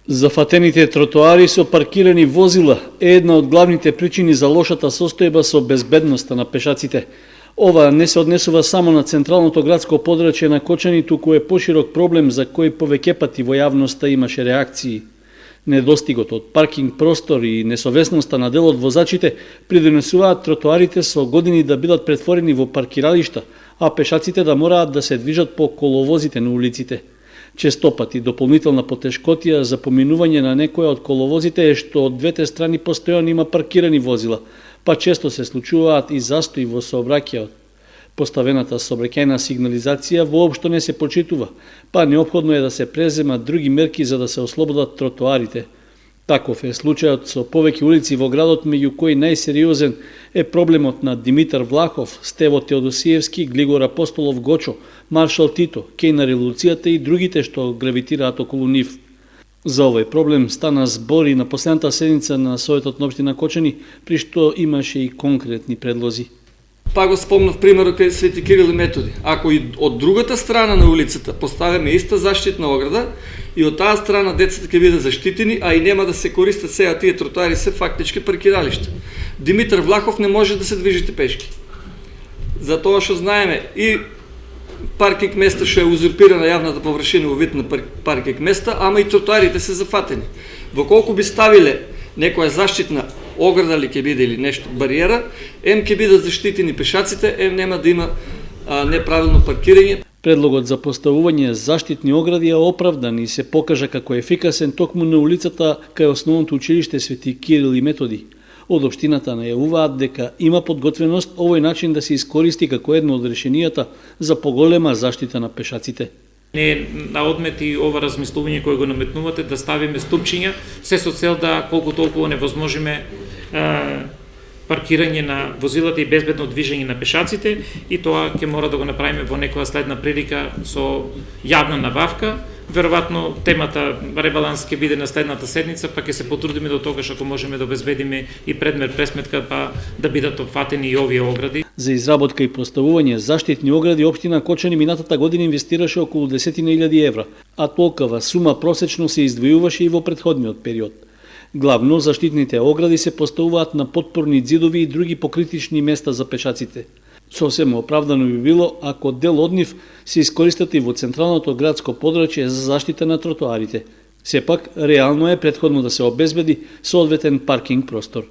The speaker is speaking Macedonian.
Зафатените тротоари со паркирани возила е една од главните причини за лошата состојба со безбедноста на пешаците. Ова не се однесува само на централното градско подрачје на Кочани, туку е поширок проблем за кој повеќе пати во јавноста имаше реакции. Недостигот од паркинг простор и несовесноста на дел од возачите придонесуваат тротоарите со години да бидат претворени во паркиралишта, а пешаците да мораат да се движат по коловозите на улиците. Честопати дополнителна потешкотија за поминување на некоја од коловозите е што од двете страни постојано има паркирани возила, па често се случуваат и застои во сообраќајот. Поставената сообраќајна сигнализација воопшто не се почитува, па неопходно е да се преземат други мерки за да се ослободат тротоарите. Таков е случајот со повеќе улици во градот, меѓу кои најсериозен е проблемот на Димитар Влахов, Стево Теодосиевски, Глигор Апостолов Гочо, Маршал Тито, Кејнар и Луцијата и другите што гравитираат околу нив. За овој проблем стана збор и на последната седница на Советот на општина Кочани, при што имаше и конкретни предлози. Па го спомнав примерот кај Свети Кирил и Методи. Ако и од другата страна на улицата поставиме иста заштитна ограда, и од таа страна децата ќе бидат заштитени, а и нема да се користат сега тие тротоари се фактички паркиралишта. Димитар Влахов не може да се движите пешки. Затоа што знаеме и паркинг места што е узурпирана јавната површина во вид на паркинг места, ама и тротоарите се зафатени. Во колку би ставиле некоја заштитна ограда ли ќе биде или нешто бариера, ем ќе бидат заштитени пешаците, ем нема да има неправилно паркирање. Предлогот за поставување заштитни огради е оправдан и се покажа како ефикасен токму на улицата кај основното училиште Свети Кирил и Методи. Од општината најавуваат дека има подготвеност овој начин да се искористи како едно од решенијата за поголема заштита на пешаците. Не е на одмет и ова размислување кое го наметнувате да ставиме ступчиња, се со цел да колку толку невозможиме паркирање на возилата и безбедно движење на пешаците, и тоа ќе мора да го направиме во некоја следна прилика со јавна набавка. Веројатно темата ребаланс ќе биде на следната седница, па ќе се потрудиме до тогаш ако можеме да обезбедиме и предмер пресметка, па да бидат опфатени и овие огради. За изработка и поставување заштитни огради општина Кочани минатата година инвестираше околу 10.000 евра, а толкова сума просечно се издвојуваше и во претходниот период. Главно заштитните огради се поставуваат на потпорни ѕидови и други покритични места за пешаците. Сосема оправдано би било ако дел од нив се искористат и во централното градско подрачје за заштита на тротоарите. Сепак, реално е претходно да се обезбеди соодветен паркинг простор.